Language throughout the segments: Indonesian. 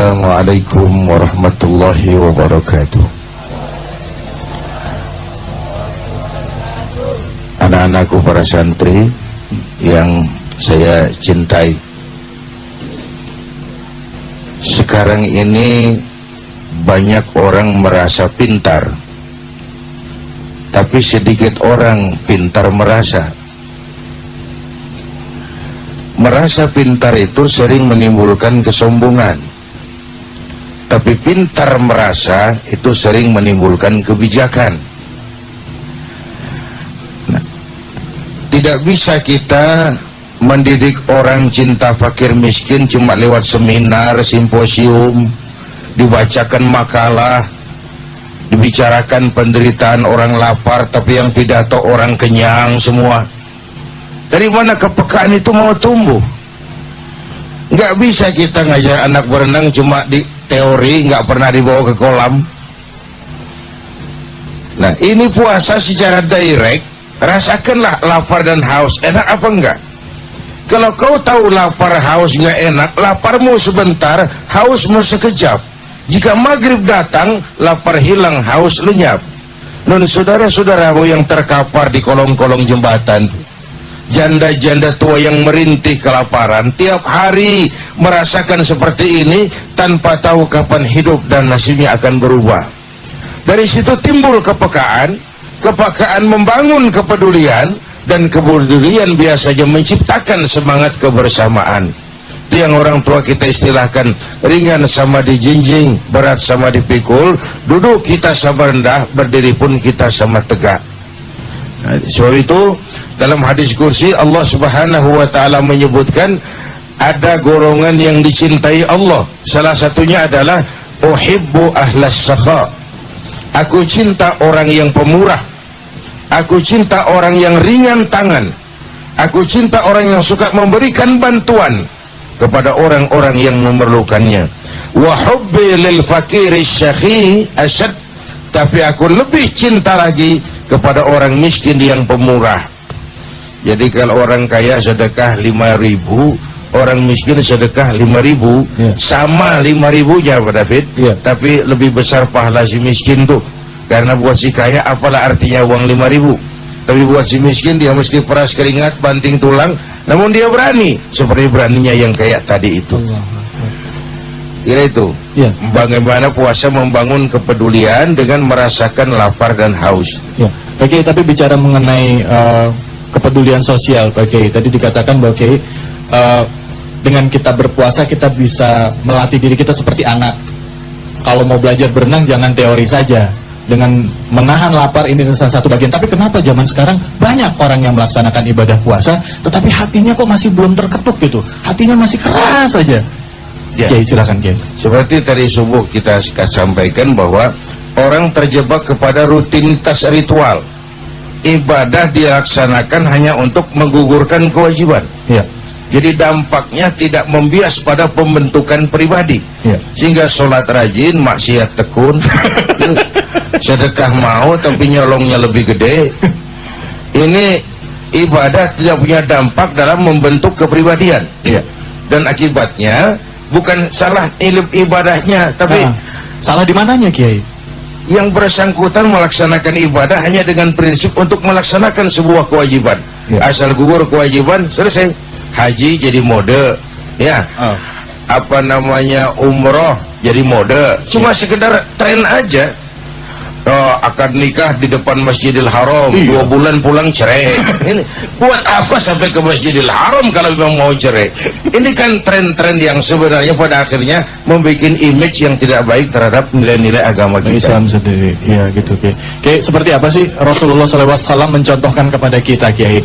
Assalamualaikum warahmatullahi wabarakatuh. Anak-anakku para santri yang saya cintai, sekarang ini banyak orang merasa pintar, tapi sedikit orang pintar merasa. Merasa pintar itu sering menimbulkan kesombongan, tapi pintar merasa itu sering menimbulkan kebijakan. Nah, tidak bisa kita mendidik orang cinta fakir miskin cuma lewat seminar, simposium, dibacakan makalah, dibicarakan penderitaan orang lapar, tapi yang pidato orang kenyang semua. Dari mana kepekaan itu mau tumbuh? Nggak bisa kita ngajar anak berenang cuma di teori, nggak pernah dibawa ke kolam. Nah, ini puasa secara direct, rasakanlah lapar dan haus, enak apa enggak? Kalau kau tahu lapar haus nggak enak, laparmu sebentar, hausmu sekejap. Jika maghrib datang, lapar hilang, haus lenyap. Non saudara-saudaramu yang terkapar di kolong-kolong jembatan, janda-janda tua yang merintih kelaparan, tiap hari merasakan seperti ini tanpa tahu kapan hidup dan nasibnya akan berubah. Dari situ timbul kepekaan, kepekaan membangun kepedulian, dan kepedulian biasanya menciptakan semangat kebersamaan. Itu yang orang tua kita istilahkan, ringan sama dijinjing, berat sama dipikul, duduk kita sama rendah, berdiri pun kita sama tegak. Nah, sebab itu dalam hadis kursi Allah Subhanahu wa ta'ala menyebutkan ada golongan yang dicintai Allah. Salah satunya adalah uhibbu ahlas sakha. Aku cinta orang yang pemurah. Aku cinta orang yang ringan tangan. Aku cinta orang yang suka memberikan bantuan kepada orang-orang yang memerlukannya. Wa hubbi lil fakiri syakhi asyad. Tapi aku lebih cinta lagi kepada orang miskin yang pemurah. Jadi kalau orang kaya sedekah 5.000, orang miskin sedekah 5.000, sama 5.000-nya Pak David, tapi lebih besar pahala si miskin tuh. Karena buat si kaya apalah artinya uang 5.000, tapi buat si miskin dia mesti peras keringat, banting tulang, namun dia berani, seperti beraninya yang kayak tadi itu. Kira itu, bagaimana puasa membangun kepedulian dengan merasakan lapar dan haus. Oke, tapi bicara mengenai kepedulian sosial, Pak Kiai, tadi dikatakan bahwa Kiai, dengan kita berpuasa kita bisa melatih diri kita seperti anak. Kalau mau belajar berenang jangan teori saja, dengan menahan lapar ini salah satu bagian. Tapi kenapa zaman sekarang banyak orang yang melaksanakan ibadah puasa tetapi hatinya kok masih belum terketuk gitu, hatinya masih keras saja. Kiai, silakan Kiai. Seperti tadi subuh kita sampaikan bahwa orang terjebak kepada rutinitas ritual. Ibadah dilaksanakan hanya untuk menggugurkan kewajiban. Jadi dampaknya tidak membias pada pembentukan pribadi. Sehingga sholat rajin, maksiat tekun, sedekah mau tapi nyolongnya lebih gede. Ini ibadah tidak punya dampak dalam membentuk kepribadian. Dan akibatnya bukan salah ibadahnya, tapi salah di mananya, Kiai? Yang bersangkutan melaksanakan ibadah hanya dengan prinsip untuk melaksanakan sebuah kewajiban. Asal gugur kewajiban, selesai. Haji jadi mode, apa namanya, umroh jadi mode, cuma sekedar tren aja. Akad nikah di depan Masjidil Haram, 2 bulan pulang cerai. Ini buat apa sampai ke Masjidil Haram kalau memang mau cerai? Ini kan tren-tren yang sebenarnya pada akhirnya membuat image yang tidak baik terhadap nilai-nilai agama kita. Islam sendiri, ya gitu, Kiai. Kiai, seperti apa sih Rasulullah SAW mencontohkan kepada kita, Kiai,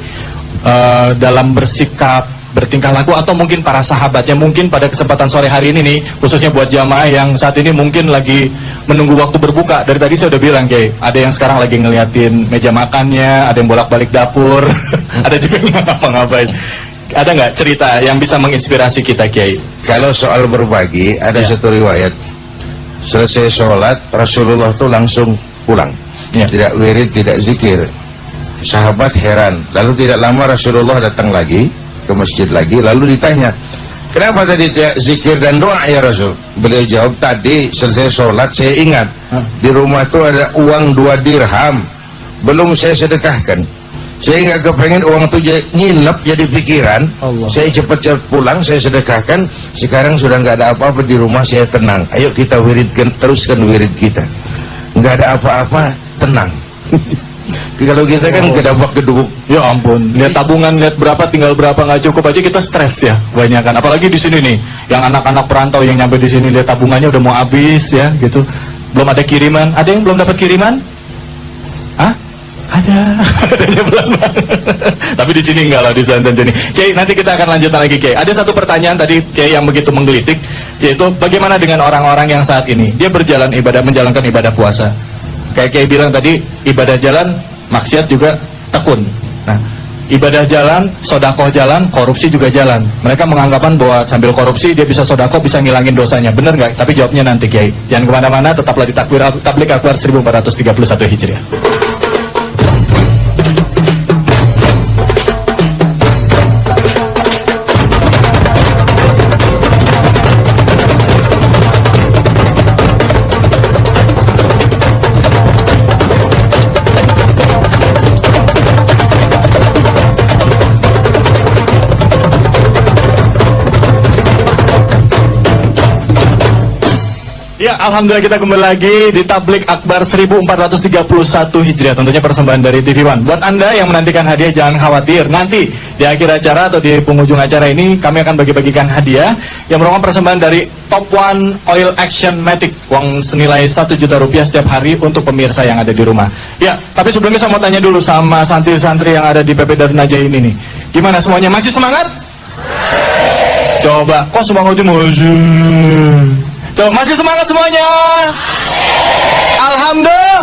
dalam bersikap, bertingkah laku, atau mungkin para sahabatnya, mungkin pada kesempatan sore hari ini nih, khususnya buat jamaah yang saat ini mungkin lagi menunggu waktu berbuka. Dari tadi saya udah bilang, Kiai, ada yang sekarang lagi ngeliatin meja makannya, ada yang bolak-balik dapur, ada juga yang ngapa-ngapain. Ada nggak cerita yang bisa menginspirasi kita, Kiai? Kalau soal berbagi, ada satu riwayat, selesai sholat Rasulullah tuh langsung pulang, tidak wirid, tidak zikir. Sahabat heran. Lalu tidak lama Rasulullah datang lagi ke masjid lagi, lalu ditanya, kenapa tadi tidak zikir dan doa ya Rasul? Beliau jawab, tadi selesai sholat saya ingat di rumah itu ada uang 2 dirham belum saya sedekahkan. Saya nggak kepengen uang itu nginep jadi pikiran. Allah. Saya cepat-cepat pulang, saya sedekahkan. Sekarang sudah nggak ada apa-apa di rumah, saya tenang. Ayo kita wiridkan, teruskan wirid kita. Nggak ada apa-apa, tenang. Kalau kita kan kedabak kedubuk. Ya ampun, lihat tabungan, lihat berapa, tinggal berapa, nggak cukup aja kita stres ya, banyak kan. Apalagi di sini nih, yang anak-anak perantau yang nyampe di sini lihat tabungannya udah mau habis ya, gitu. Belum ada kiriman. Ada yang belum dapat kiriman? Hah? Ada, adanya belum. Tapi di sini enggak lah, di Santan sini. Kiai, nanti kita akan lanjutkan lagi Kiai. Ada satu pertanyaan tadi Kiai yang begitu menggelitik, yaitu bagaimana dengan orang-orang yang saat ini dia berjalan ibadah, menjalankan ibadah puasa. Kayak Kiai bilang tadi, ibadah jalan, maksiat juga tekun. Nah, ibadah jalan, sodakoh jalan, korupsi juga jalan. Mereka menganggapan bahwa sambil korupsi dia bisa sodakoh, bisa ngilangin dosanya. Bener nggak? Tapi jawabnya nanti Kiai. Jangan kemana-mana, tetaplah di Tablik Akbar 1431 Hijriah. Ya, alhamdulillah kita kembali lagi di Tablik Akbar 1431 Hijriah. Tentunya persembahan dari TV One. Buat Anda yang menantikan hadiah, jangan khawatir. Nanti di akhir acara atau di penghujung acara ini kami akan bagi-bagikan hadiah yang merupakan persembahan dari Top One Oil Action Matic, uang senilai 1 juta rupiah setiap hari untuk pemirsa yang ada di rumah. Ya, tapi sebelumnya saya mau tanya dulu sama santri-santri yang ada di PP Darun Najah ini nih. Gimana semuanya? Masih semangat? Coba, kok semangatnya masih? Coba, masih semangat semuanya? Alhamdulillah.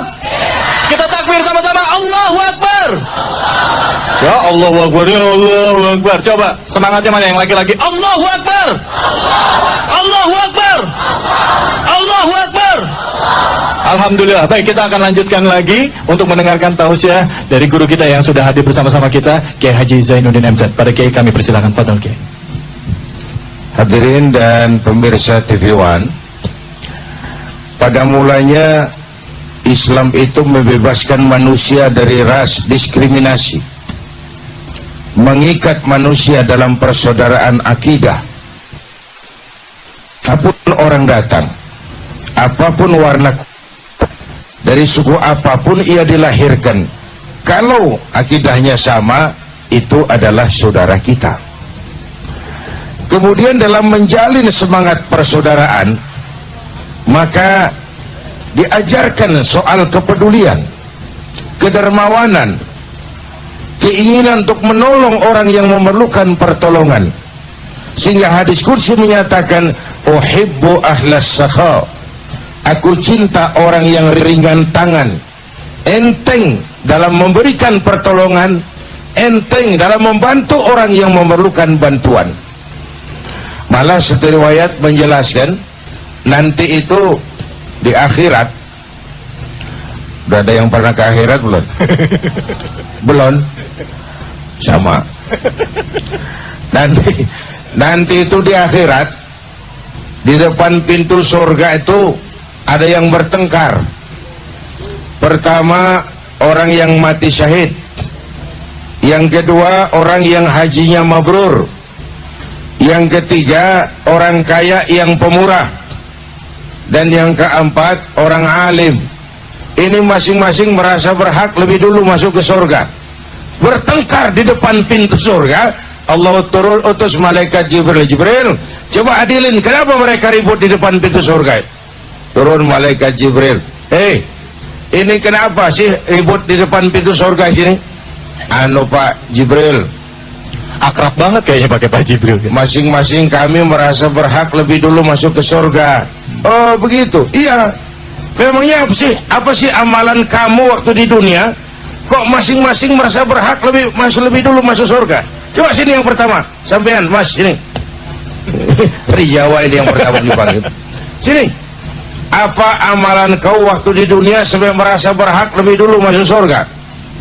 Kita takbir sama-sama. Allahu Akbar. Ya Allahu Akbar, ya Allahu Akbar. Coba semangatnya mana yang laki-laki? Allahu Akbar. Allahu Akbar. Allahu Akbar. Alhamdulillah. Baik, kita akan lanjutkan lagi untuk mendengarkan tausiah dari guru kita yang sudah hadir bersama-sama kita, Kiai Haji Zainuddin MZ. Pada Kiai kami persilakan. Fadhol Kiai. Hadirin dan pemirsa TV One, pada mulanya Islam itu membebaskan manusia dari ras diskriminasi, mengikat manusia dalam persaudaraan akidah. Apapun orang datang, apapun warna, dari suku apapun ia dilahirkan, kalau akidahnya sama, itu adalah saudara kita. Kemudian dalam menjalin semangat persaudaraan, maka diajarkan soal kepedulian, kedermawanan, keinginan untuk menolong orang yang memerlukan pertolongan. Sehingga hadis qudsi menyatakan, uhibbu ahlas sakha, aku cinta orang yang ringan tangan, enteng dalam memberikan pertolongan, enteng dalam membantu orang yang memerlukan bantuan. Malah satu riwayat menjelaskan, nanti itu di akhirat, udah ada yang pernah ke akhirat belum? Belum? Sama. Nanti itu di akhirat, di depan pintu surga itu ada yang bertengkar. Pertama, orang yang mati syahid. Yang kedua, orang yang hajinya mabrur. Yang ketiga, orang kaya yang pemurah. Dan yang keempat, orang alim. Ini masing-masing merasa berhak lebih dulu masuk ke surga. Bertengkar di depan pintu surga. Allah turun utus malaikat Jibril, coba adilin, kenapa mereka ribut di depan pintu surga? Turun malaikat Jibril, ini kenapa sih ribut di depan pintu surga sini? Anu Pak Jibril, akrab banget kayaknya pakai Pak Jibril. Masing-masing kami merasa berhak lebih dulu masuk ke surga. Oh begitu? Iya. Memangnya apa sih amalan kamu waktu di dunia? Kok masing-masing merasa berhak lebih dulu masuk surga? Coba sini yang pertama, sampean Mas ini. Dari Jawa ini yang pertama dipanggil. Sini. Apa amalan kau waktu di dunia sampai merasa berhak lebih dulu masuk surga?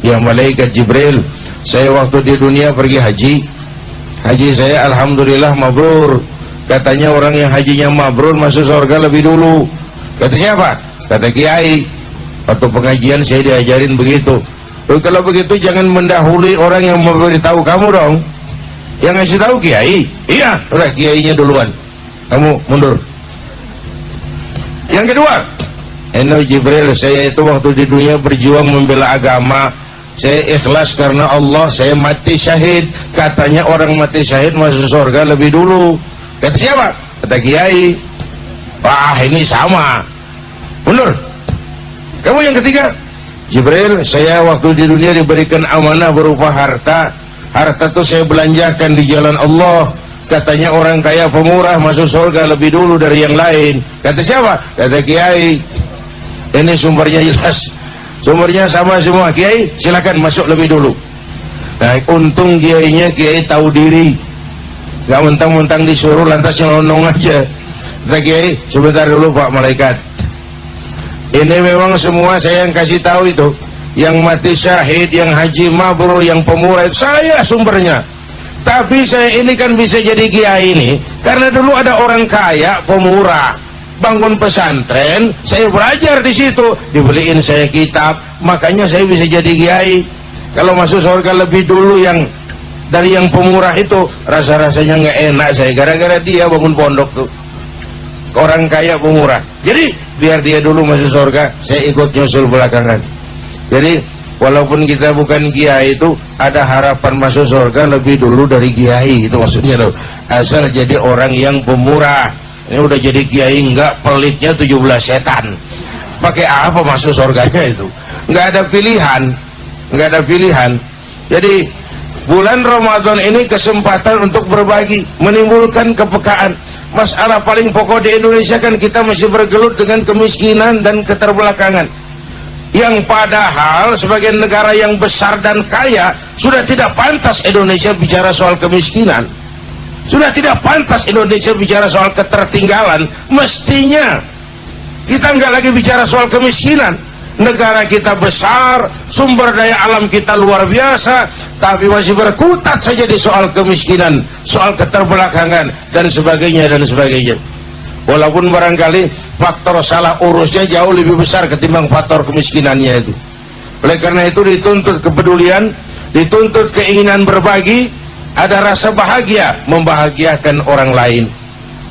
Ya malaikat Jibril, saya waktu di dunia pergi haji. Haji saya alhamdulillah mabrur. Katanya orang yang hajinya mabrur masuk surga lebih dulu. Kata siapa? Kata Kiai. Waktu pengajian saya diajarin begitu. Kalau begitu jangan mendahului orang yang memberitahu kamu dong. Yang ngasih tahu Kiai. Iya, udah Kiainya duluan. Kamu mundur. Yang kedua, Eno Jibril, saya itu waktu di dunia berjuang membela agama. Saya ikhlas karena Allah, saya mati syahid. Katanya orang mati syahid masuk surga lebih dulu. Kata siapa? Kata Kiai. Wah, ini sama. Mundur. Kamu yang ketiga, Jibril, saya waktu di dunia diberikan amanah berupa harta. Harta itu saya belanjakan di jalan Allah. Katanya orang kaya pemurah masuk surga lebih dulu dari yang lain. Kata siapa? Kata Kiai. Ini sumbernya jelas. Sumbernya sama semua. Kiai, silakan masuk lebih dulu. Nah, untung Kiainya Kiai tahu diri. Gak mentang-mentang disuruh lantas nyelonong aja. Kata Kiai, sebentar dulu Pak Malaikat. Ini memang semua saya yang kasih tahu itu. Yang mati syahid, yang haji mabrur, yang pemurah, saya sumbernya. Tapi saya ini kan bisa jadi Kiai ini karena dulu ada orang kaya pemurah bangun pesantren, saya belajar di situ, dibeliin saya kitab, makanya saya bisa jadi Kiai. Kalau masuk surga lebih dulu yang dari yang pemurah itu, rasa-rasanya nggak enak saya gara-gara dia bangun pondok tuh. Orang kaya pemurah. Jadi biar dia dulu masuk surga, saya ikut nyusul belakangan. Jadi walaupun kita bukan Kiai itu ada harapan masuk surga lebih dulu dari Kiai, itu maksudnya loh. Asal jadi orang yang pemurah. Ini udah jadi Kiai enggak, pelitnya 17 setan. Pakai apa masuk surganya itu? Enggak ada pilihan. Enggak ada pilihan. Jadi bulan Ramadan ini kesempatan untuk berbagi, menimbulkan kepekaan. Masalah paling pokok di Indonesia kan kita masih bergelut dengan kemiskinan dan keterbelakangan. Yang padahal sebagai negara yang besar dan kaya, sudah tidak pantas Indonesia bicara soal kemiskinan. Sudah tidak pantas Indonesia bicara soal ketertinggalan. Mestinya kita nggak lagi bicara soal kemiskinan. Negara kita besar, sumber daya alam kita luar biasa, tapi masih berkutat saja di soal kemiskinan, soal keterbelakangan dan sebagainya dan sebagainya. Walaupun barangkali faktor salah urusnya jauh lebih besar ketimbang faktor kemiskinannya itu. Oleh karena itu dituntut kepedulian, dituntut keinginan berbagi, ada rasa bahagia membahagiakan orang lain.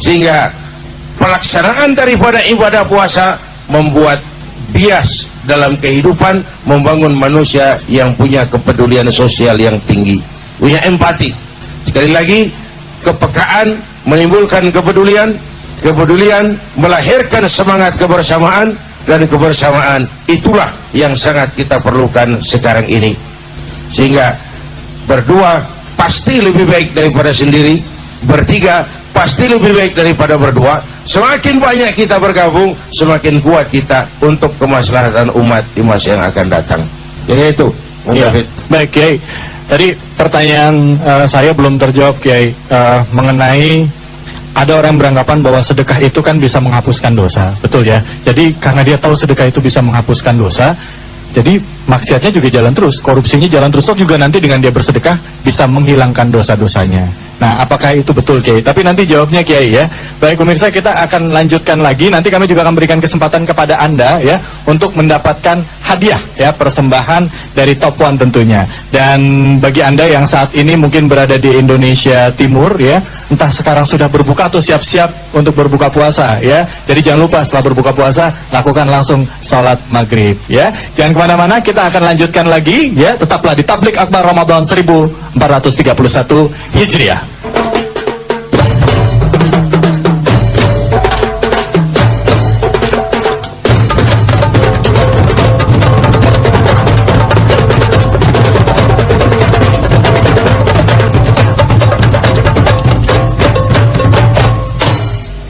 Sehingga pelaksanaan daripada ibadah puasa membuat bias dalam kehidupan, membangun manusia yang punya kepedulian sosial yang tinggi, punya empati. Sekali lagi, kepekaan menimbulkan kepedulian, kepedulian melahirkan semangat kebersamaan, dan kebersamaan itulah yang sangat kita perlukan sekarang ini. Sehingga berdua pasti lebih baik daripada sendiri, bertiga pasti lebih baik daripada berdua. Semakin banyak kita bergabung, semakin kuat kita untuk kemaslahatan umat di masa yang akan datang. Jadi itu, ya. Baik Kiai, tadi pertanyaan saya belum terjawab Kiai, mengenai ada orang beranggapan bahwa sedekah itu kan bisa menghapuskan dosa, betul ya? Jadi karena dia tahu sedekah itu bisa menghapuskan dosa, jadi maksiatnya juga jalan terus, korupsinya jalan terus, toh juga nanti dengan dia bersedekah bisa menghilangkan dosa-dosanya. Nah, apakah itu betul Kiai? Tapi nanti jawabnya Kiai ya. Baik pemirsa, kita akan lanjutkan lagi. Nanti kami juga akan berikan kesempatan kepada Anda ya untuk mendapatkan hadiah ya, persembahan dari Top One tentunya. Dan bagi Anda yang saat ini mungkin berada di Indonesia Timur ya, entah sekarang sudah berbuka atau siap-siap untuk berbuka puasa ya. Jadi jangan lupa setelah berbuka puasa lakukan langsung salat maghrib ya. Jangan kemana-mana, kita akan lanjutkan lagi ya. Tetaplah di Tablik Akbar Ramadan 1431 Hijriah.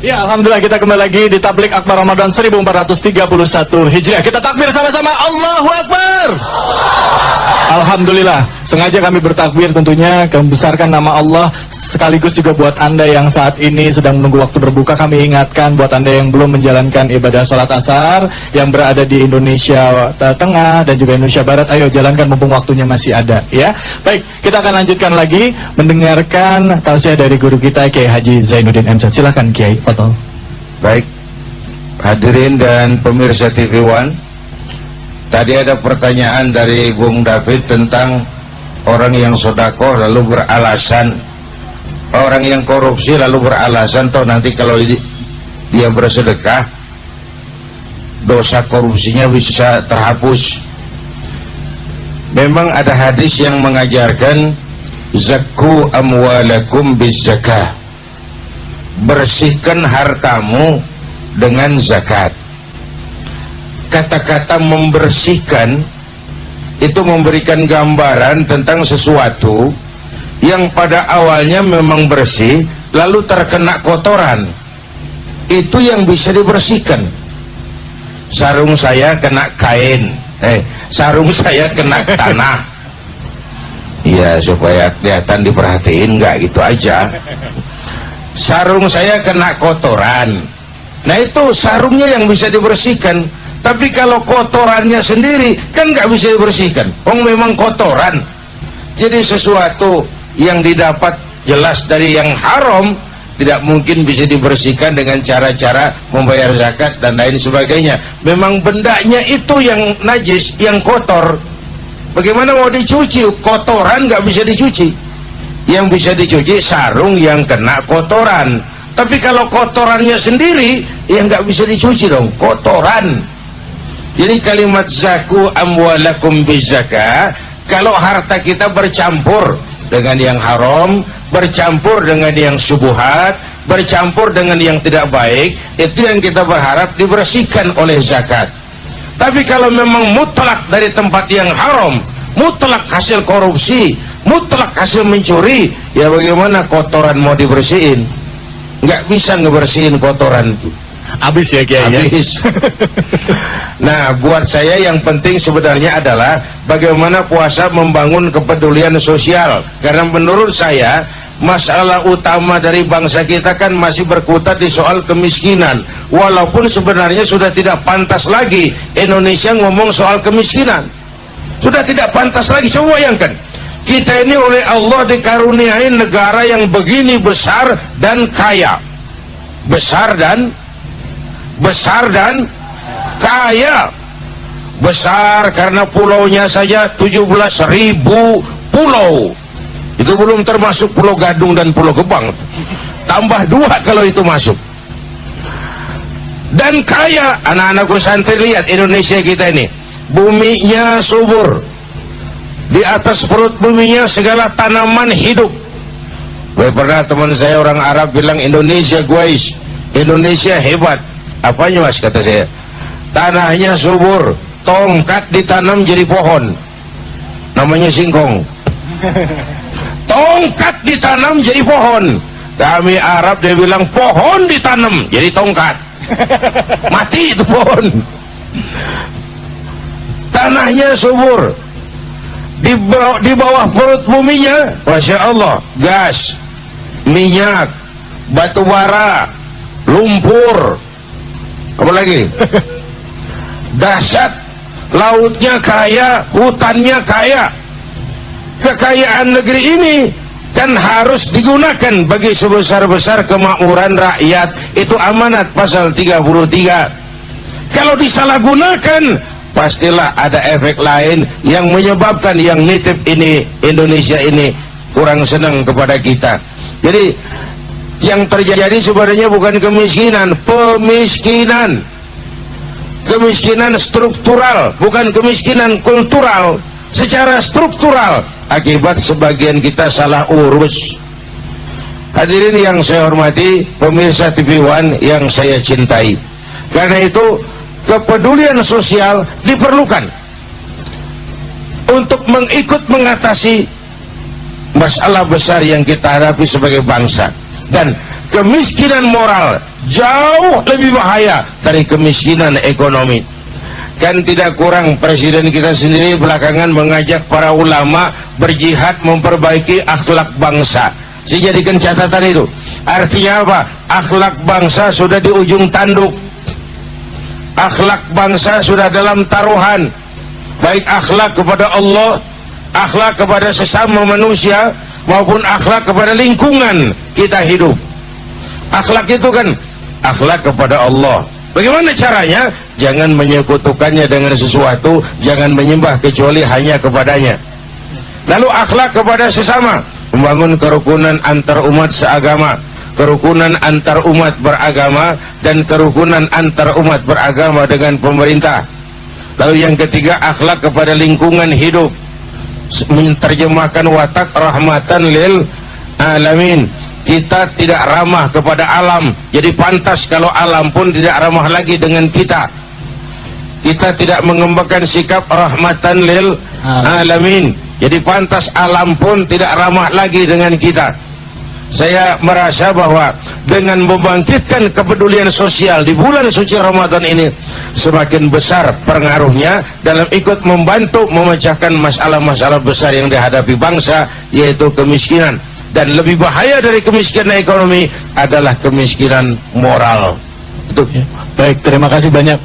Ya, alhamdulillah kita kembali lagi di Tablik Akbar Ramadan 1431 Hijriah. Kita takbir sama-sama, Allahu Akbar. Alhamdulillah. sengaja kami bertakbir tentunya, membesarkan nama Allah, sekaligus juga buat Anda yang saat ini sedang menunggu waktu berbuka, kami ingatkan buat Anda yang belum menjalankan ibadah sholat asar, yang berada di Indonesia Tengah dan juga Indonesia Barat, ayo jalankan mumpung waktunya masih ada, ya. Baik, kita akan lanjutkan lagi mendengarkan tausiah dari guru kita Kiai Haji Zainuddin Emsyad. Silakan Kiai, fadhol. Baik, hadirin dan pemirsa TV One, tadi ada pertanyaan dari Bung David tentang orang yang sedekah lalu beralasan, orang yang korupsi lalu beralasan toh nanti kalau dia bersedekah dosa korupsinya bisa terhapus. Memang ada hadis yang mengajarkan zakku amwalakum bizzakah, bersihkan hartamu dengan zakat. Kata-kata membersihkan itu memberikan gambaran tentang sesuatu yang pada awalnya memang bersih lalu terkena kotoran. Itu yang bisa dibersihkan. Sarung saya kena kain, sarung saya kena tanah. Iya, supaya kelihatan diperhatiin, nggak gitu aja. Sarung saya kena kotoran, nah itu sarungnya yang bisa dibersihkan. Tapi kalau kotorannya sendiri kan nggak bisa dibersihkan, memang kotoran. Jadi sesuatu yang didapat jelas dari yang haram tidak mungkin bisa dibersihkan dengan cara-cara membayar zakat dan lain sebagainya. Memang bendanya itu yang najis, yang kotor. Bagaimana mau dicuci? Kotoran nggak bisa dicuci. Yang bisa dicuci sarung yang kena kotoran. Tapi kalau kotorannya sendiri, ya nggak bisa dicuci dong, kotoran. Jadi kalimat zaku amwalakum bizakah, kalau harta kita bercampur dengan yang haram, bercampur dengan yang syubhat, bercampur dengan yang tidak baik, itu yang kita berharap dibersihkan oleh zakat. Tapi kalau memang mutlak dari tempat yang haram, mutlak hasil korupsi, mutlak hasil mencuri, ya bagaimana kotoran mau dibersihin? Nggak bisa ngebersihin kotoran itu. Habis ya Kiai. Habis. Nah, buat saya yang penting sebenarnya adalah bagaimana puasa membangun kepedulian sosial. Karena menurut saya masalah utama dari bangsa kita kan masih berkutat di soal kemiskinan. Walaupun sebenarnya sudah tidak pantas lagi Indonesia ngomong soal kemiskinan. Sudah tidak pantas lagi. Coba bayangkan, kita ini oleh Allah dikaruniai negara yang begini besar dan kaya. Besar dan kaya. Besar karena pulaunya saja 17.000 pulau. Itu belum termasuk Pulau Gadung dan Pulau Gebang. Tambah 2 kalau itu masuk. Dan kaya. Anak-anakku santri, lihat Indonesia kita ini, buminya subur. Di atas perut buminya segala tanaman hidup. Pernah teman saya orang Arab bilang, Indonesia guys, Indonesia hebat. Apanya mas, kata saya? Tanahnya subur, tongkat ditanam jadi pohon, namanya singkong. Tongkat ditanam jadi pohon. Kami Arab dia bilang pohon ditanam jadi tongkat. Mati itu pohon. Tanahnya subur, di bawah perut buminya, masya Allah, gas, minyak, batu bara, lumpur, apa lagi? Dahsyat. Lautnya kaya, hutannya kaya. Kekayaan negeri ini kan harus digunakan bagi sebesar-besar kemakmuran rakyat. Itu amanat pasal 33. Kalau disalahgunakan, pastilah ada efek lain yang menyebabkan yang nitip ini, Indonesia ini, kurang senang kepada kita. Jadi yang terjadi sebenarnya bukan kemiskinan, pemiskinan. Kemiskinan struktural, bukan kemiskinan kultural. Secara struktural, akibat sebagian kita salah urus. Hadirin yang saya hormati, pemirsa TV One yang saya cintai, karena itu kepedulian sosial diperlukan untuk mengikut mengatasi masalah besar yang kita hadapi sebagai bangsa. Dan kemiskinan moral jauh lebih bahaya dari kemiskinan ekonomi. Kan tidak kurang presiden kita sendiri belakangan mengajak para ulama berjihad memperbaiki akhlak bangsa. Saya jadikan catatan itu. Artinya apa? Akhlak bangsa sudah di ujung tanduk. Akhlak bangsa sudah dalam taruhan. Baik akhlak kepada Allah, akhlak kepada sesama manusia, maupun akhlak kepada lingkungan kita hidup. Akhlak itu kan akhlak kepada Allah. Bagaimana caranya? Jangan menyekutukannya dengan sesuatu, jangan menyembah kecuali hanya kepadanya. Lalu akhlak kepada sesama, membangun kerukunan antar umat seagama, kerukunan antar umat beragama, dan kerukunan antar umat beragama dengan pemerintah. Lalu yang ketiga, akhlak kepada lingkungan hidup, menerjemahkan watak rahmatan lil alamin. Kita tidak ramah kepada alam, jadi pantas kalau alam pun tidak ramah lagi dengan kita. Kita tidak mengembangkan sikap rahmatan lil alamin, jadi pantas alam pun tidak ramah lagi dengan kita. Saya merasa bahwa dengan membangkitkan kepedulian sosial di bulan suci Ramadan ini, semakin besar pengaruhnya dalam ikut membantu memecahkan masalah-masalah besar yang dihadapi bangsa, yaitu kemiskinan. Dan lebih bahaya dari kemiskinan ekonomi adalah kemiskinan moral. Itu. Ya, baik, terima kasih banyak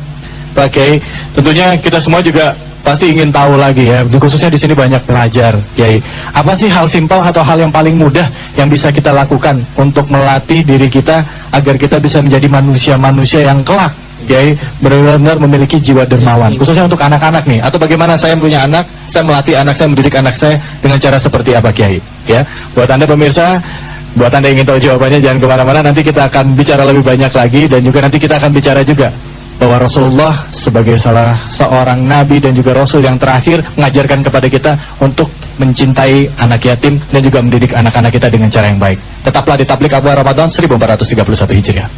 Pak Kiai. Tentunya kita semua juga pasti ingin tahu lagi ya, khususnya di sini banyak pelajar, Kiai. Apa sih hal simpel atau hal yang paling mudah yang bisa kita lakukan untuk melatih diri kita agar kita bisa menjadi manusia-manusia yang kelak, Kiai, benar-benar memiliki jiwa dermawan, khususnya untuk anak-anak nih, atau bagaimana saya punya anak, saya melatih anak saya, mendidik anak saya dengan cara seperti apa, Kiai? Ya, buat Anda pemirsa, buat Anda yang ingin tahu jawabannya jangan kemana-mana, nanti kita akan bicara lebih banyak lagi, dan juga nanti kita akan bicara juga bahwa Rasulullah sebagai salah seorang nabi dan juga rasul yang terakhir mengajarkan kepada kita untuk mencintai anak yatim dan juga mendidik anak-anak kita dengan cara yang baik. Tetaplah di Tablik Akbar Ramadan 1431 Hijriah.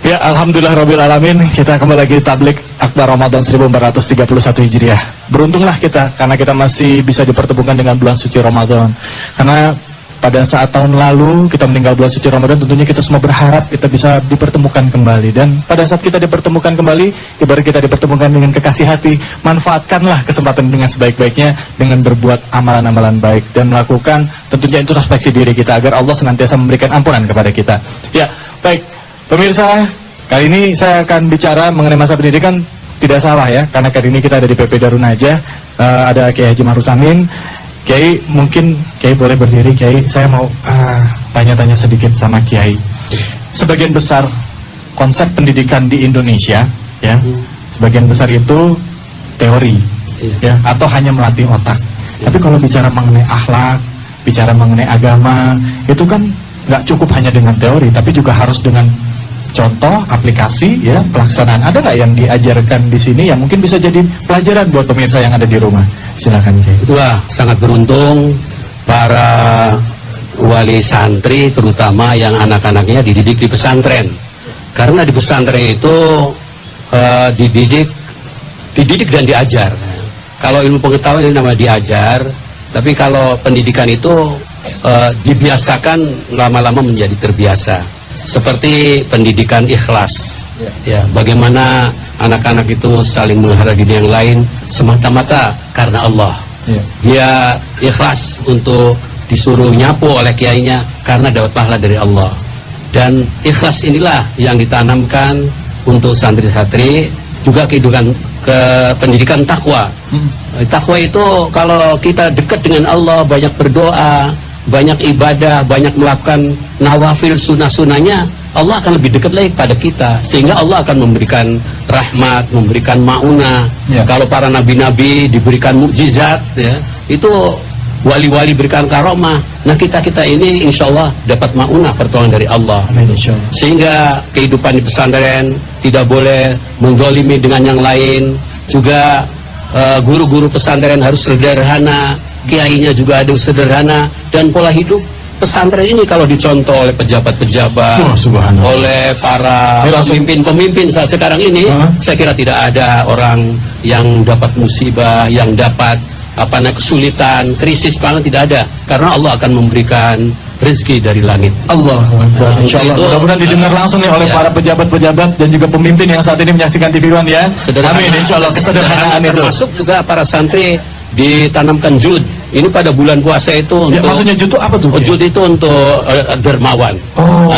Ya, alhamdulillah rabbil alamin, kita kembali lagi di Tablik Akbar Ramadan 1431 Hijriah. Beruntunglah kita karena kita masih bisa dipertemukan dengan bulan suci Ramadan. Karena pada saat tahun lalu kita meninggal bulan suci Ramadan, tentunya kita semua berharap kita bisa dipertemukan kembali. Dan pada saat kita dipertemukan kembali, ibarat kita dipertemukan dengan kekasih hati, manfaatkanlah kesempatan dengan sebaik-baiknya dengan berbuat amalan-amalan baik dan melakukan tentunya introspeksi diri kita agar Allah senantiasa memberikan ampunan kepada kita. Ya, baik. Pemirsa, kali ini saya akan bicara mengenai masa pendidikan. Tidak salah ya, karena kali ini kita ada di PP Darun Najah, ada Kiai Haji Ma'ruf Amin. Kiai, mungkin Kiai boleh berdiri, Kiai. Saya mau tanya-tanya sedikit sama Kiai. Sebagian besar konsep pendidikan di Indonesia, ya, sebagian besar itu teori, ya, atau hanya melatih otak. Tapi kalau bicara mengenai akhlak, bicara mengenai agama, itu kan nggak cukup hanya dengan teori, tapi juga harus dengan contoh, aplikasi, ya, pelaksanaan. Ada nggak yang diajarkan di sini yang mungkin bisa jadi pelajaran buat pemirsa yang ada di rumah? Silakan, Kiai. Itulah sangat beruntung para wali santri, terutama yang anak-anaknya dididik di pesantren. Karena di pesantren itu dididik dan diajar. Kalau ilmu pengetahuan ini namanya diajar, tapi kalau pendidikan itu dibiasakan lama-lama menjadi terbiasa. Seperti pendidikan ikhlas, ya, bagaimana anak-anak itu saling menghargai diri yang lain semata-mata karena Allah. Dia ikhlas untuk disuruh nyapu oleh kiainya karena dapat pahala dari Allah. Dan ikhlas inilah yang ditanamkan untuk santri-santri, juga kehidupan pendidikan takwa. Takwa itu kalau kita dekat dengan Allah, banyak berdoa, banyak ibadah, banyak melakukan nawafil sunnah-sunnahnya, Allah akan lebih dekat lagi pada kita, sehingga Allah akan memberikan rahmat, memberikan ma'unah. Kalau para nabi-nabi diberikan mukjizat, ya, itu wali-wali berikan karomah. Nah, kita ini insya Allah dapat ma'unah, pertolongan dari Allah. Sehingga kehidupan di pesantren tidak boleh menggolimi dengan yang lain. Juga guru-guru pesantren harus sederhana, kiainya juga ada sederhana, dan pola hidup pesantren ini kalau dicontoh oleh pejabat-pejabat, oleh para pemimpin-pemimpin saat sekarang ini, saya kira tidak ada orang yang dapat musibah, yang dapat kesulitan, krisis pangan tidak ada, karena Allah akan memberikan rezeki dari langit. Allah Akbar. Insyaallah Itu, mudah-mudahan didengar langsung nih oleh ya. para pejabat-pejabat dan juga pemimpin yang saat ini menyaksikan TV One ya. Amin insyaallah kesederhanaan itu. Termasuk juga para santri ditanamkan jud. Ini pada bulan puasa itu Ya, untuk maksudnya jud itu apa tuh? jud itu untuk dermawan. Oh,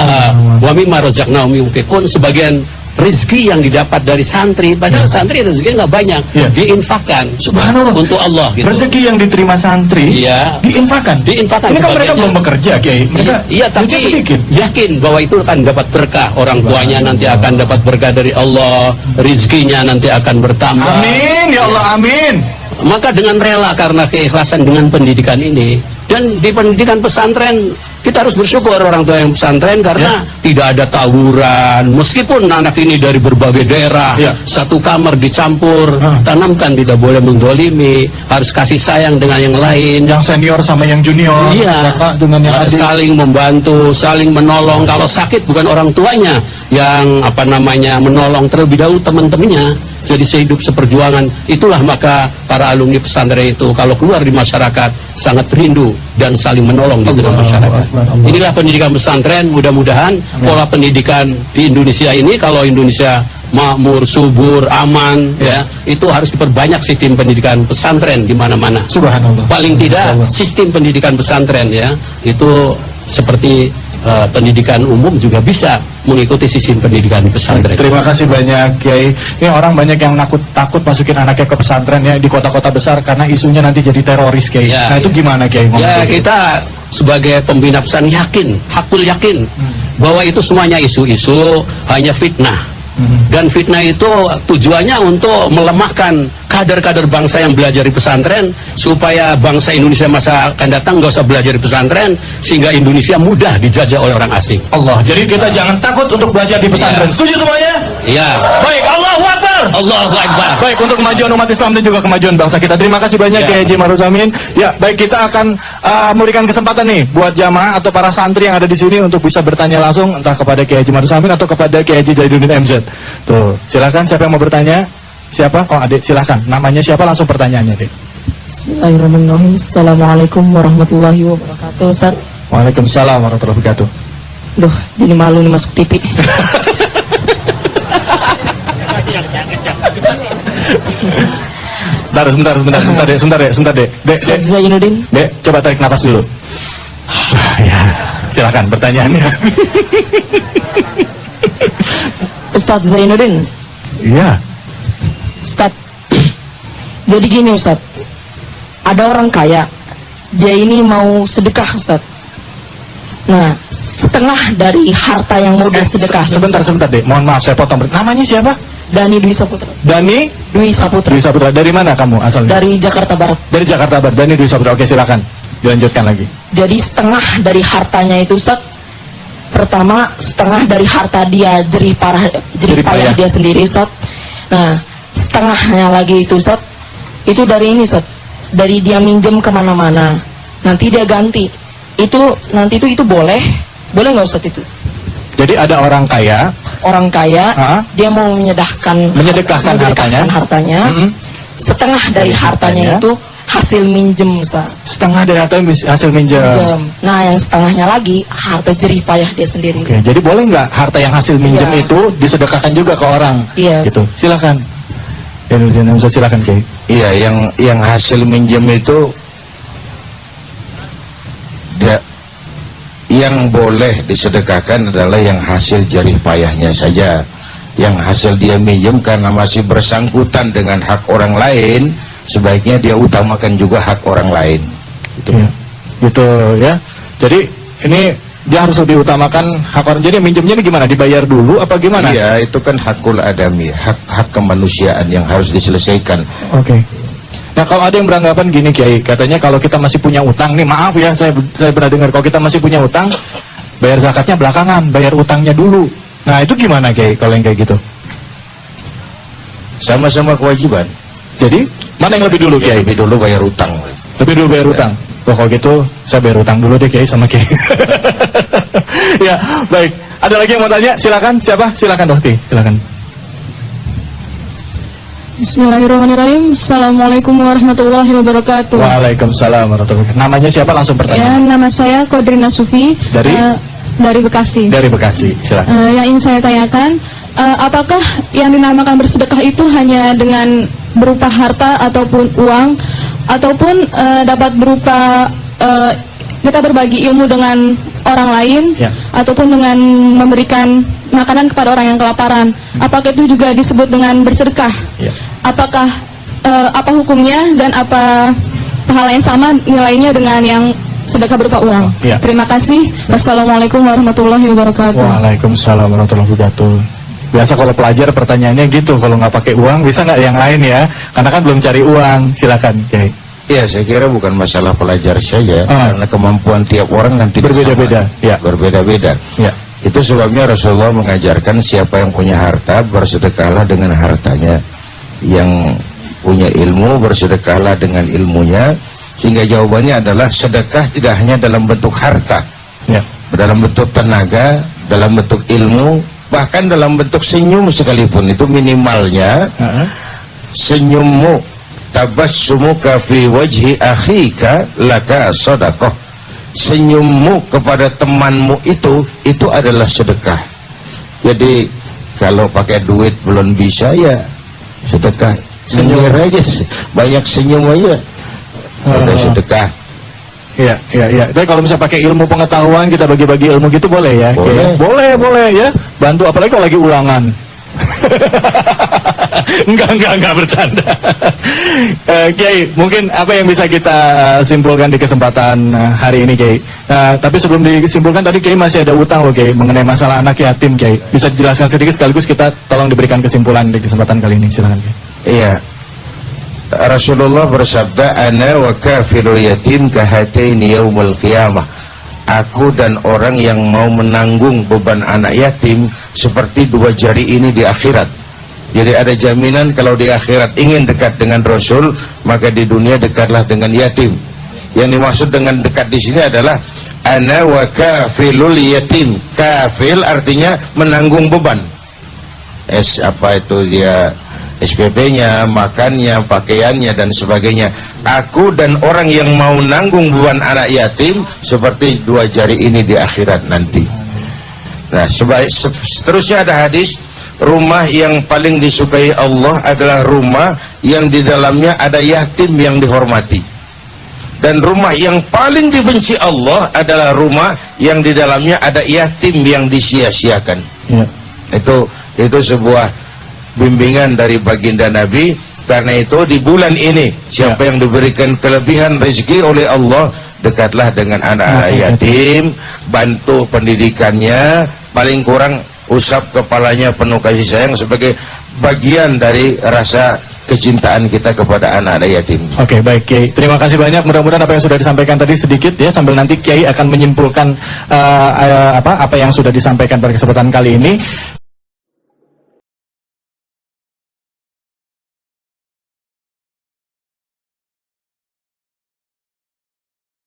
Wa mimma razaqnahum yunfiqun, sebagian rezeki yang didapat dari santri, padahal santri rezeki nggak banyak, Ya. diinfakkan Subhanallah. untuk Allah gitu. Rezeki yang diterima santri Iya. diinfakkan. Diinfakkan Ini kan mereka sebagiannya. belum bekerja, Kiai. Mereka Iya, tapi duitnya sedikit. yakin bahwa itu akan dapat berkah. Orang tuanya nanti akan dapat berkah dari Allah, rezekinya nanti akan bertambah. Amin ya Allah, amin. Maka dengan rela karena keikhlasan dengan pendidikan ini, dan di pendidikan pesantren kita harus bersyukur orang tua yang pesantren karena tidak ada tawuran. Meskipun anak ini dari berbagai daerah, Ya. satu kamar dicampur, tanamkan tidak boleh mendolimi, harus kasih sayang dengan yang lain. Yang senior sama yang junior, Iya, kakak dengan yang adik. saling membantu, saling menolong. Kalau sakit bukan orang tuanya yang menolong, terlebih dahulu teman-temannya. Jadi sehidup seperjuangan. Itulah maka para alumni pesantren itu kalau keluar di masyarakat sangat rindu dan saling menolong di tengah masyarakat. Inilah pendidikan pesantren. Mudah-mudahan pola pendidikan di Indonesia ini, kalau Indonesia makmur, subur, aman, ya, itu harus diperbanyak sistem pendidikan pesantren di mana-mana. Subhanallah. Paling tidak Masya Allah. sistem pendidikan pesantren ya itu seperti pendidikan umum juga bisa mengikuti sistem pendidikan di pesantren. Terima kasih banyak Kiai. Ini orang banyak yang takut masukin anaknya ke pesantren ya di kota-kota besar karena isunya nanti jadi teroris Kiai. Ya, Nah itu gimana Kiai? ngomong Ya kayak gitu? kita sebagai pembina pesantren yakin, hakul yakin bahwa itu semuanya isu-isu hanya fitnah. Dan fitnah itu tujuannya untuk melemahkan kader-kader bangsa yang belajar di pesantren supaya bangsa Indonesia masa akan datang nggak usah belajar di pesantren sehingga Indonesia mudah dijajah oleh orang asing. Allah. Jadi kita jangan takut untuk belajar di pesantren. Ya. Setuju semuanya? Iya. Baik, Allahu Akbar. Allahu Akbar. Baik, untuk kemajuan umat Islam dan juga kemajuan bangsa kita. Terima kasih banyak Ya. Kiai Haji Ma'ruf Amin. Ya, baik kita akan memberikan kesempatan nih buat jamaah atau para santri yang ada di sini untuk bisa bertanya langsung entah kepada Kiai Haji Ma'ruf Amin atau kepada Kiai Haji Zaiduddin MZ. Tuh, silakan siapa yang mau bertanya? Siapa? Oh, Adik, silakan. Namanya siapa? Langsung pertanyaannya, Dek. Bismillahirrahmanirrahim. Assalamualaikum warahmatullahi wabarakatuh, Ustaz. Waalaikumsalam warahmatullahi wabarakatuh. Duh, jadi malu nih masuk TV. Sebentar, Dek. Ustaz Zainuddin, Dek, coba tarik nafas dulu. Ya, silakan pertanyaannya. Ustaz Zainuddin, Iya. Ustaz. Jadi gini, Ustaz. Ada orang kaya, dia ini mau sedekah, Ustaz. Nah, setengah dari harta yang mau dia sedekah. Sebentar, Dek. Mohon maaf, saya potong. Namanya siapa? Dani Dwi Saputra. Dani Dwi Saputra. Dwi Saputra. Dari mana kamu asalnya? Dari Jakarta Barat. Dari Jakarta Barat. Dani Dwi Saputra. Oke, silakan. Dilanjutkan lagi. Jadi setengah dari hartanya itu, Ustaz. Pertama, setengah dari harta dia jerih payah dia sendiri, Ustaz. Nah, setengahnya lagi itu, Ustaz, itu dari ini, Ustaz, dari dia minjem kemana-mana, nanti dia ganti. Itu nanti itu boleh nggak, Ustaz? Itu Jadi ada orang kaya, dia mau menyedekahkan hartanya. Setengah dari hartanya itu hasil minjem, Ustaz. Setengah dari hartanya hasil minjem. Nah, yang setengahnya lagi harta jerih payah dia sendiri. Oke, jadi boleh nggak harta yang hasil minjem Iya. itu disedekahkan juga ke orang? Iya. Gitu. Silakan. Silakan, Kiai. Iya, yang hasil minjem itu yang boleh disedekahkan adalah yang hasil jerih payahnya saja. Yang hasil dia minjem karena masih bersangkutan dengan hak orang lain, sebaiknya dia utamakan juga hak orang lain. Gitu. Iya. Gitu ya. Jadi ini dia harus lebih utamakan hak orang. Jadi minjemnya ini gimana? Dibayar dulu apa gimana? Iya, itu kan hakul adami, hak kemanusiaan yang harus diselesaikan. Oke. Nah, kalau ada yang beranggapan gini Kiai, katanya kalau kita masih punya utang nih, maaf ya, saya pernah dengar kalau kita masih punya utang, bayar zakatnya belakangan, bayar utangnya dulu. Nah, itu gimana Kiai kalau yang kayak gitu? Sama-sama kewajiban. Jadi, mana yang lebih dulu Kiai? Lebih dulu bayar utang. Lebih dulu bayar utang. Oh, kalau gitu saya bayar utang dulu deh Kiai sama Kiai. Ya, baik. Ada lagi yang mau tanya? Silakan. Siapa? Silakan Dokti. Silakan. Bismillahirrahmanirrahim. Assalamualaikum warahmatullahi wabarakatuh. Waalaikumsalam warahmatullahi wabarakatuh. Namanya siapa, langsung Ya, pertanyaan? nama saya Kodrina Sufi dari Bekasi. Dari Bekasi, silakan. Yang ingin saya tanyakan, apakah yang dinamakan bersedekah itu hanya dengan berupa harta ataupun uang, ataupun dapat berupa kita berbagi ilmu dengan orang lain, Ya. ataupun dengan memberikan makanan kepada orang yang kelaparan? Apakah itu juga disebut dengan bersedekah? Ya. Apakah apa hukumnya dan apa pahala yang sama nilainya dengan yang sedekah berupa uang? Ya. Terima kasih. Wassalamualaikum warahmatullahi wabarakatuh. Waalaikumsalam warahmatullahi wabarakatuh. Biasa kalau pelajar pertanyaannya gitu, kalau nggak pakai uang bisa nggak yang lain ya? Karena kan belum cari uang. Silakan, Kiai. Ya, saya kira bukan masalah pelajar saja, karena kemampuan tiap orang kan tidak Berbeda-beda, sama. ya. Berbeda-beda. Ya. Itu sebabnya Rasulullah mengajarkan siapa yang punya harta bersedekahlah dengan hartanya, yang punya ilmu bersedekahlah dengan ilmunya, sehingga jawabannya adalah sedekah tidak hanya dalam bentuk harta, Ya. dalam bentuk tenaga, dalam bentuk ilmu, bahkan dalam bentuk senyum sekalipun. Itu minimalnya. Senyummu, tabassumuka fi wajhi akhika laka sedekah. Senyummu kepada temanmu itu adalah sedekah. Jadi kalau pakai duit belum bisa, ya sedekah. Senyum aja, banyak senyum aja, ada sedekah. Iya, iya, iya. Tapi kalau misalnya pakai ilmu pengetahuan, kita bagi-bagi ilmu gitu boleh ya? Boleh. Boleh, boleh ya. Bantu, apalagi kalau lagi ulangan. Enggak bercanda. Kiai, mungkin apa yang bisa kita simpulkan di kesempatan hari ini, Kiai? Tapi sebelum disimpulkan tadi, Kiai masih ada utang loh, Kiai, mengenai masalah anak yatim, Kiai. Bisa dijelaskan sedikit sekaligus kita tolong diberikan kesimpulan di kesempatan kali ini. Silakan, Kiai. Iya. Rasulullah bersabda, ana wa kafirul yatim kahataini yaumul qiyamah. Aku dan orang yang mau menanggung beban anak yatim seperti dua jari ini di akhirat. Jadi ada jaminan kalau di akhirat ingin dekat dengan Rasul, maka di dunia dekatlah dengan yatim. Yang dimaksud dengan dekat di sini adalah ana wa kafilul yatim. Kafil artinya menanggung beban. Apa itu dia? SPP-nya, makannya, pakaiannya, dan sebagainya. Aku dan orang yang mau nanggung beban anak yatim seperti dua jari ini di akhirat nanti. Nah, seterusnya ada hadis, rumah yang paling disukai Allah adalah rumah yang di dalamnya ada yatim yang dihormati. Dan rumah yang paling dibenci Allah adalah rumah yang di dalamnya ada yatim yang disia-siakan. Ya. Itu sebuah bimbingan dari baginda Nabi. Karena itu di bulan ini siapa yang diberikan kelebihan rezeki oleh Allah, dekatlah dengan anak-anak yatim, bantu pendidikannya, paling kurang usap kepalanya penuh kasih sayang sebagai bagian dari rasa kecintaan kita kepada anak-anak yatim. Oke, baik, Kiai. Terima kasih banyak. Mudah-mudahan apa yang sudah disampaikan tadi sedikit ya, sambil nanti Kiai akan menyimpulkan apa yang sudah disampaikan pada kesempatan kali ini.